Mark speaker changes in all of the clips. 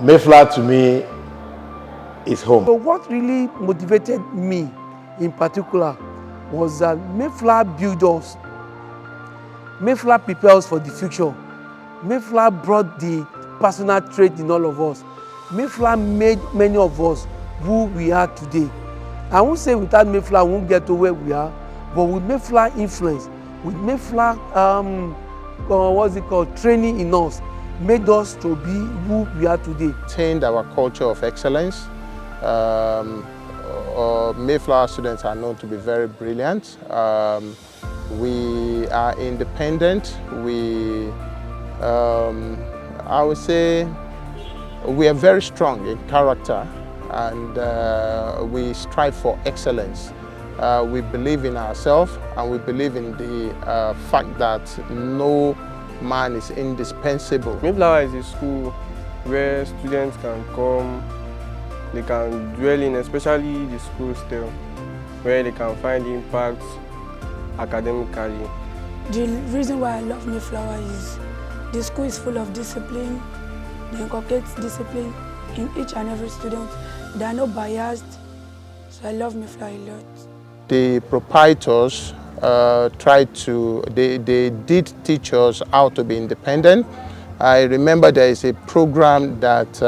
Speaker 1: Mayflower to me is home.
Speaker 2: So what really motivated me in particular was that Mayflower built us. Mayflower prepares us for the future. Mayflower brought the personal trait in all of us. Mayflower made many of us who we are today. I won't say without Mayflower we won't get to where we are, but with Mayflower influence, with Mayflower training in us, made us to be who we are today.
Speaker 3: Attained our culture of excellence. Mayflower students are known to be very brilliant. We are independent. I would say we are very strong in character, and we strive for excellence. We believe in ourselves, and we believe in the fact that no man is indispensable.
Speaker 4: Mayflower is a school where students can come, they can dwell in, especially the school still, where they can find impact academically.
Speaker 5: The reason why I love Mayflower is the school is full of discipline. They inculcate discipline in each and every student. They are not biased, so I love Mayflower a lot.
Speaker 3: The proprietors they did teach us how to be independent. I remember there is a program that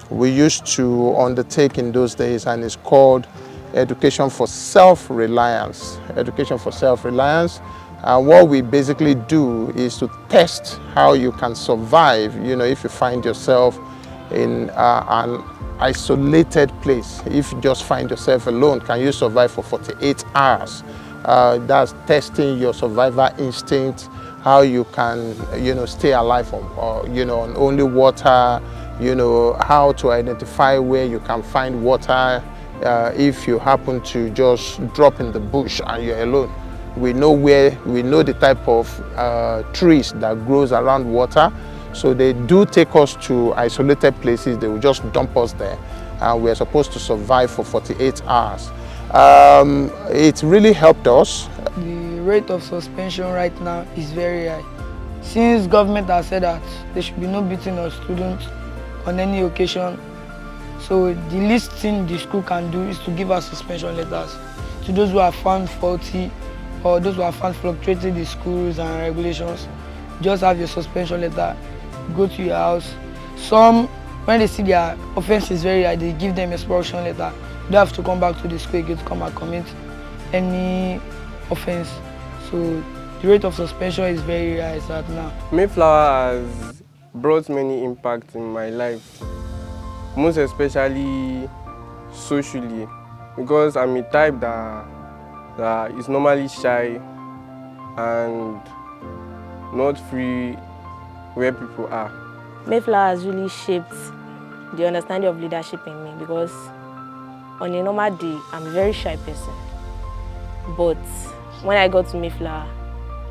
Speaker 3: we used to undertake in those days, and it's called Education for Self-Reliance. Education for Self-Reliance. And what we basically do is to test how you can survive, if you find yourself in an isolated place. If you just find yourself alone, can you survive for 48 hours? That's testing your survival instinct, how you can, stay alive on only water, how to identify where you can find water if you happen to just drop in the bush and you're alone. We know the type of trees that grows around water. So they do take us to isolated places. They will just dump us there, and we're supposed to survive for 48 hours. It really helped us.
Speaker 6: The rate of suspension right now is very high. Since government has said that there should be no beating of students on any occasion, so the least thing the school can do is to give us suspension letters to those who are found faulty or those who are found fluctuating the schools and regulations. Just have your suspension letter, go to your house. Some, when they see their offense is very high, they give them expulsion letter. You don't have to come back to the school again to come and commit any offense. So the rate of suspension is very high right now.
Speaker 4: Mayflower has brought many impacts in my life, most especially socially, because I'm a type that is normally shy and not free where people are.
Speaker 7: Mayflower has really shaped the understanding of leadership in me, because on a normal day, I'm a very shy person. But when I got to Mayflower,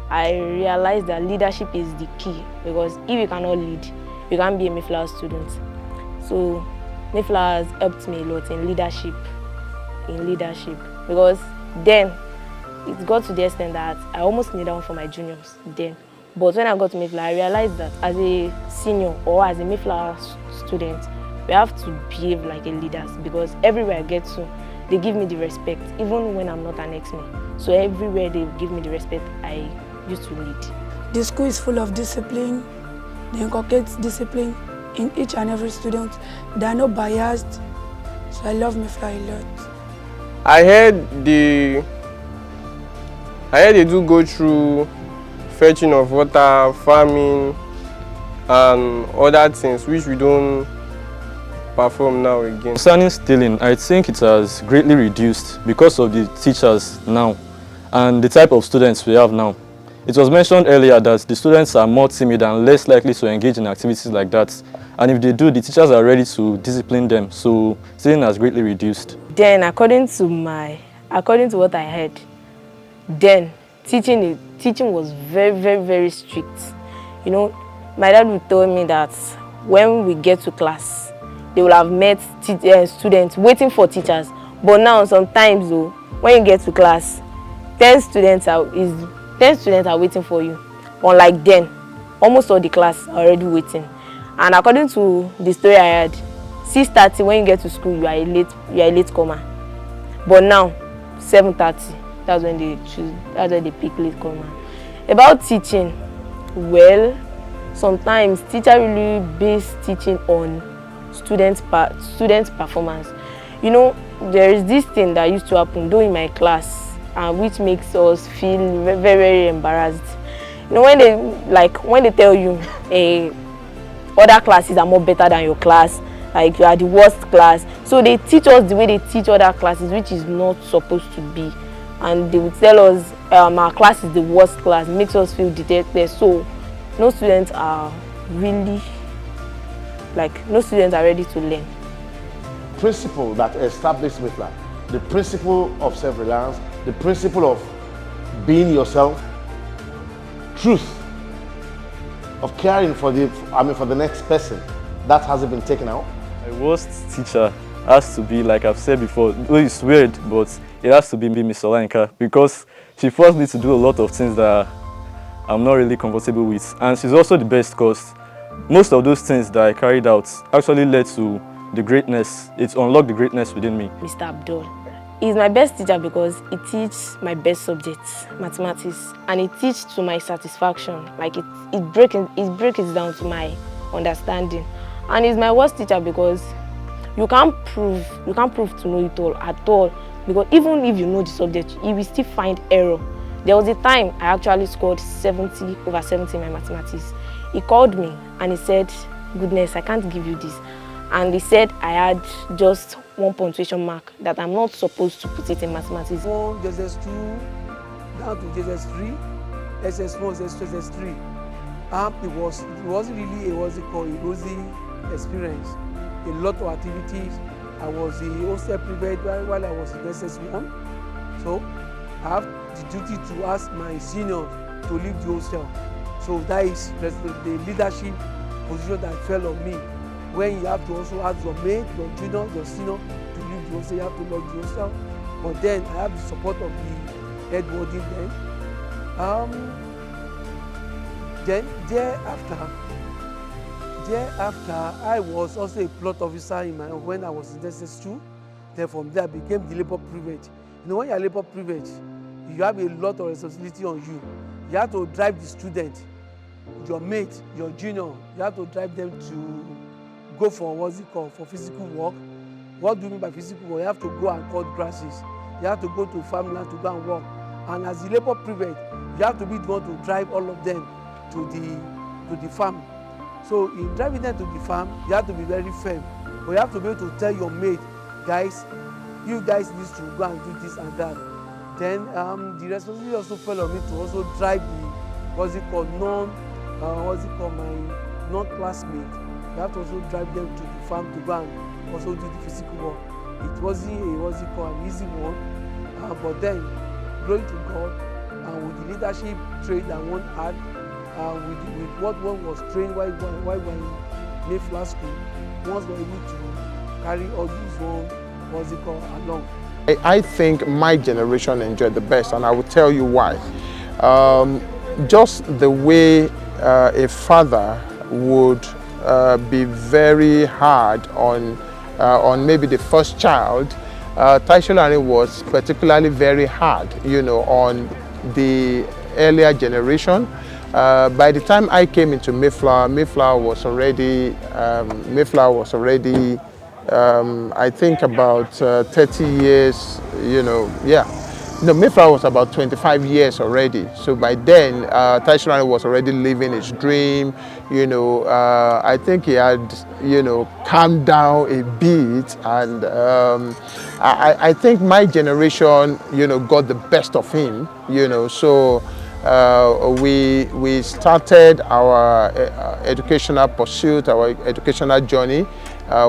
Speaker 7: I realized that leadership is the key, because if you cannot lead, you can't be a Mayflower student. So Mayflower has helped me a lot in leadership, because then it got to the extent that I almost knelt down for my juniors then. But when I got to Mayflower, I realized that as a senior or as a Mayflower student, we have to behave like a leaders, because everywhere I get to, they give me the respect, even when I'm not an X-Men. So everywhere they give me the respect, I used to lead.
Speaker 5: The school is full of discipline. They inculcate discipline in each and every student. They are not biased, so I love Mayflower a lot.
Speaker 4: I heard they do go through fetching of water, farming, and other things which we don't perform now again.
Speaker 8: Concerning stealing, I think it has greatly reduced because of the teachers now and the type of students we have now. It was mentioned earlier that the students are more timid and less likely to engage in activities like that. And if they do, the teachers are ready to discipline them. So stealing has greatly reduced.
Speaker 7: Then, according to what I heard, then teaching was very, very, very strict. My dad would tell me that when we get to class, they will have met students waiting for teachers. But now, sometimes, though, when you get to class, 10 students are waiting for you. Unlike then, almost all the class are already waiting. And according to the story I had, 6:30 when you get to school, you are a late comer. But now, 7:30, that's when they pick late comer. About teaching, well, sometimes teacher really base teaching on students' performance. You know, there is this thing that used to happen though in my class, which makes us feel very, very embarrassed. You know, when they tell you, other classes are more better than your class, like you are the worst class. So they teach us the way they teach other classes, which is not supposed to be. And they would tell us our class is the worst class, makes us feel dejected. So no students are ready to learn.
Speaker 1: Principle that established Mayflower, the principle of self-reliance, the principle of being yourself, truth, of caring for the next person, that hasn't been taken out.
Speaker 8: My worst teacher has to be, like I've said before, it's weird, but it has to be Miss Olayinka, because she forced me to do a lot of things that I'm not really comfortable with. And she's also the best because most of those things that I carried out actually led to the greatness. It unlocked the greatness within me.
Speaker 7: Mr. Abdul. He's my best teacher because he teaches my best subjects, mathematics, and he teaches to my satisfaction. Like it breaks it down to my understanding. And he's my worst teacher because you can't prove to know it all at all. Because even if you know the subject, you will still find error. There was a time I actually scored 70 over 70 in my mathematics. He called me and he said, "Goodness, I can't give you this." And he said I had just one punctuation mark, that I'm not supposed to put it in mathematics.
Speaker 2: From JSS2 down to JSS3, SS1, SS2, SS3. It wasn't really a rosy experience. A lot of activities. I was the hostel prefect while I was in SS1. So I have the duty to ask my seniors to leave the hostel. So that is the leadership position that fell on me. When you have to also ask your mate, your junior, your senior to leave the hostel, you have to leave the hostel. But then I have the support of the head warden then. Thereafter, I was also a plot officer when I was in SS2. Then from there I became the labor prefect. You know, when you're a labor prefect, you have a lot of responsibility on you. You have to drive the student, your mate, your junior. You have to drive them to go for for physical work. What do you mean by physical work? You have to go and cut grasses. You have to go to farmland to go and work. And as the labor prefect, you have to be the one to drive all of them to the farm. So in driving them to the farm, you have to be very firm. But you have to be able to tell your mate, guys, you guys need to go and do this and that. Then the responsibility also fell on me to also drive my non-classmate. You have to also drive them to the farm to go and also do the physical work. It wasn't an easy one, but then, glory to God, with the leadership trait that one had, with what one was trained while we were in Mayflower School, one was able to carry all these along.
Speaker 3: I think my generation enjoyed the best, and I will tell you why. Just the way a father would be very hard on maybe the first child, Taisho Larin was particularly very hard, you know, on the earlier generation. By the time I came into Mayflower, Mayflower was already I think about 30 years, you know, yeah. No, Mayflower was about 25 years already. So by then, Taisho Larin was already living his dream. You know, I think he had, you know, calmed down a bit. And I think my generation, you know, got the best of him, you know. So we started our educational pursuit, our educational journey.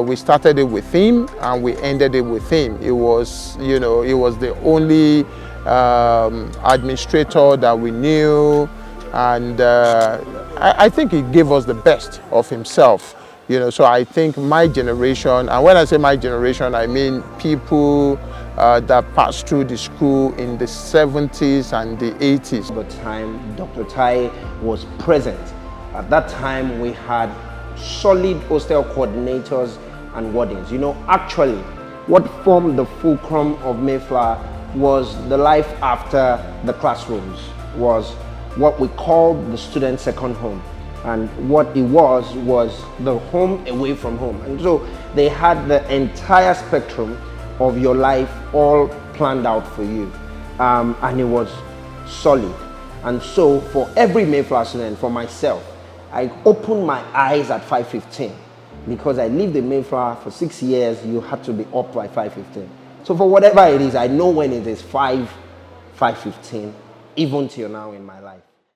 Speaker 3: We started it with him and we ended it with him. It was, you know, he was the only administrator that we knew, and I think he gave us the best of himself. You know, so I think my generation, and when I say my generation, I mean people that passed through the school in the 70s and the 80s.
Speaker 9: At the time Dr. Tai was present, at that time we had solid hostel coordinators and wardens. You know, actually, what formed the fulcrum of Mayflower was the life after the classrooms, was what we called the student second home. And what it was the home away from home. And so they had the entire spectrum of your life all planned out for you. And it was solid. And so for every Mayflower student, for myself, I opened my eyes at 5:15. Because I lived in Mayflower for 6 years, you had to be up by 5:15. So for whatever it is, I know when it is 5:15, even till now in my life.